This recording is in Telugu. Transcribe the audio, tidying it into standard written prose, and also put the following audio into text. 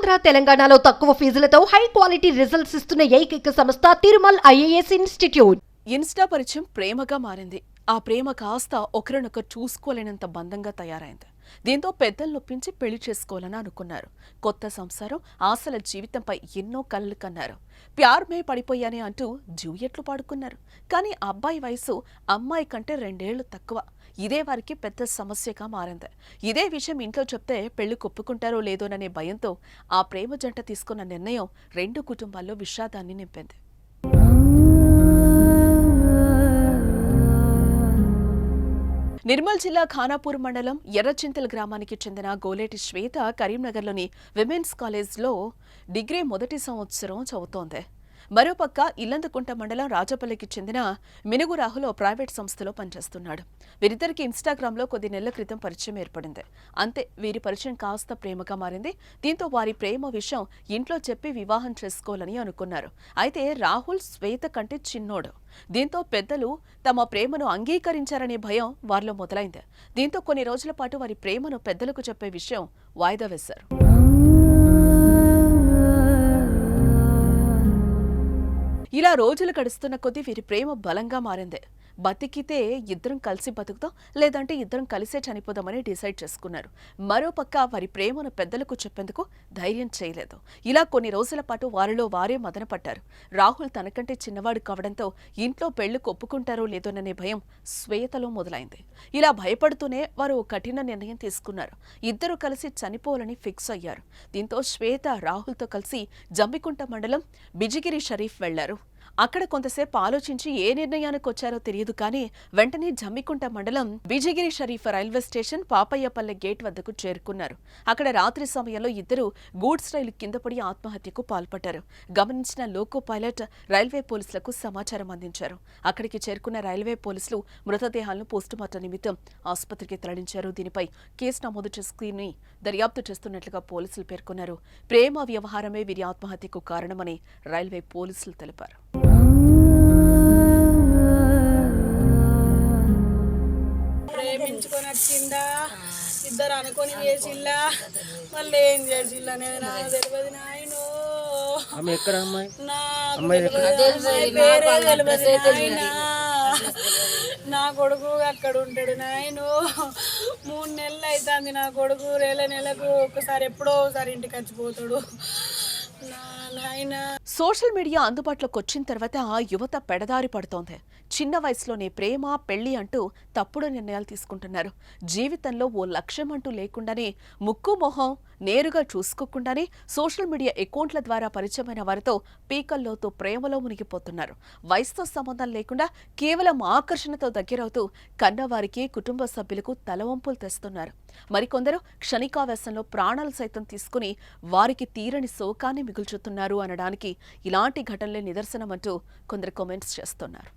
ఆంధ్ర తెలంగాణలో తక్కువ ఫీజులతో హై క్వాలిటీ రిజల్ట్స్ ఇస్తున్న ఏకైక సంస్థ తిరుమల్ ఐఏఎస్ ఇన్స్టిట్యూట్. ఇన్స్టా పరిచయం ప్రేమగా మారింది. ఆ ప్రేమ కాస్త ఒకరినొకరు చూసుకోలేనంత బంధంగా తయారైంది. దీంతో పెద్దలు నొప్పించి పెళ్లి చేసుకోవాలని అనుకున్నారు. కొత్త సంసారం, ఆశల జీవితంపై ఎన్నో కలలు కన్నారు. ప్యార్ మే పడిపోయానే అంటూ డ్యూయెట్లు పాడుకున్నారు. కానీ అబ్బాయి వయసు అమ్మాయి కంటే 2 ఏళ్లు తక్కువ. ఇదే వారికి పెద్ద సమస్యగా మారింది. ఇదే విషయం ఇంట్లో చెప్తే పెళ్లి ఒప్పుకుంటారో లేదోననే భయంతో ఆ ప్రేమ జంట తీసుకున్న నిర్ణయం 2 కుటుంబాల్లో విషాదాన్ని నింపింది. నిర్మల్ జిల్లా ఖానాపూర్ మండలం ఎర్రచింతల గ్రామానికి చెందిన గోలేటి శ్వేత కరీంనగర్లోని విమెన్స్ కాలేజ్లో డిగ్రీ మొదటి సంవత్సరం చదువుతోంది. మరోపక్క ఇల్లందుకుంట మండలం రాజపల్లికి చెందిన మినుగు రాహుల్ ప్రైవేట్ సంస్థలో పనిచేస్తున్నాడు. వీరిద్దరికి ఇన్స్టాగ్రామ్లో కొద్ది నెలల క్రితం పరిచయం ఏర్పడింది. అంతే, వీరి పరిచయం కాస్త ప్రేమగా మారింది. దీంతో వారి ప్రేమ విషయం ఇంట్లో చెప్పి వివాహం చేసుకోవాలని అనుకున్నారు. అయితే రాహుల్ శ్వేత కంటే చిన్నోడు. దీంతో పెద్దలు తమ ప్రేమను అంగీకరించారనే భయం వారిలో మొదలైంది. దీంతో కొన్ని రోజుల పాటు వారి ప్రేమను పెద్దలకు చెప్పే విషయం వాయిదా వేశారు. ఇలా రోజులు గడుస్తున్న కొద్దీ వీరి ప్రేమ బలంగా మారింది. బతికితే ఇద్దరం కలిసి బతుకుతాం, లేదంటే ఇద్దరం కలిసే చనిపోదామని డిసైడ్ చేసుకున్నారు. మరోపక్క వారి ప్రేమను పెద్దలకు చెప్పేందుకు ధైర్యం చేయలేదు. ఇలా కొన్ని రోజుల పాటు వారిలో వారే మదన పడ్డారు. రాహుల్ తనకంటే చిన్నవాడు కావడంతో ఇంట్లో పెళ్లికి ఒప్పుకుంటారో లేదోననే భయం శ్వేతలో మొదలైంది. ఇలా భయపడుతూనే వారు కఠిన నిర్ణయం తీసుకున్నారు. ఇద్దరు కలిసి చనిపోవాలని ఫిక్స్ అయ్యారు. దీంతో శ్వేత రాహుల్తో కలిసి జంబికుంట మండలం బిజిగిరి షరీఫ్ వెళ్లారు. అక్కడ కొంతసేపు ఆలోచించి ఏ నిర్ణయానికి వచ్చారో తెలియదు కానీ వెంటనే జమ్మికుంట మండలం Bijigiri Sharif railway station Papayyapalle gate వద్దకు చేరుకున్నారు. అక్కడ రాత్రి సమయంలో ఇద్దరు గూడ్స్ రైలు కింద పడి ఆత్మహత్యకు పాల్పడ్డారు. గమనించిన లోకో పైలట్ రైల్వే పోలీసులకు సమాచారం అందించారు. అక్కడికి చేరుకున్న రైల్వే పోలీసులు మృతదేహాలను పోస్టుమార్టం నిమిత్తం ఆసుపత్రికి తరలించారు. దీనిపై కేసు నమోదు చేసుకుని దర్యాప్తు చేస్తున్నట్లుగా పోలీసులు పేర్కొన్నారు. ప్రేమ వ్యవహారమే వీరి ఆత్మహత్యకు కారణమని రైల్వే పోలీసులు తెలిపారు. ప్రేమించుకొని వచ్చిందా, ఇద్దరు అనుకొని చేసిల్లా, మళ్ళీ ఏం చేసిల్లా అనేది నాకు తెలియదు నాయనో. నా కొడుకు అక్కడ ఉంటాడు నాయనో. 3 నెలలు అవుతుంది నా కొడుకు. నెలకు ఒకసారి ఎప్పుడో ఒకసారి ఇంటికి వచ్చిపోతాడు. సోషల్ మీడియా అందుబాటులోకి వచ్చిన తర్వాత యువత పెడదారి పడుతోంది. చిన్న వయసులోనే ప్రేమ, పెళ్లి అంటూ తప్పుడు నిర్ణయాలు తీసుకుంటున్నారు. జీవితంలో ఓ లక్ష్యం అంటూ లేకుండానే, ముక్కు మొహం నేరుగా చూసుకోకుండానే సోషల్ మీడియా అకౌంట్ల ద్వారా పరిచయమైన వారితో పీకల్లోతో ప్రేమలో మునిగిపోతున్నారు. వయసుతో సంబంధం లేకుండా కేవలం ఆకర్షణతో దగ్గరవుతూ కన్నవారికి, కుటుంబ సభ్యులకు తలవంపులు తెస్తున్నారు. మరికొందరు క్షణికావేశంలో ప్రాణాలు సైతం తీసుకుని వారికి తీరని శోకాన్ని మిగుల్చుతున్నారు అనడానికి ఇలాంటి ఘటనలే నిదర్శనమంటూ కొందరు కామెంట్స్ చేస్తున్నారు.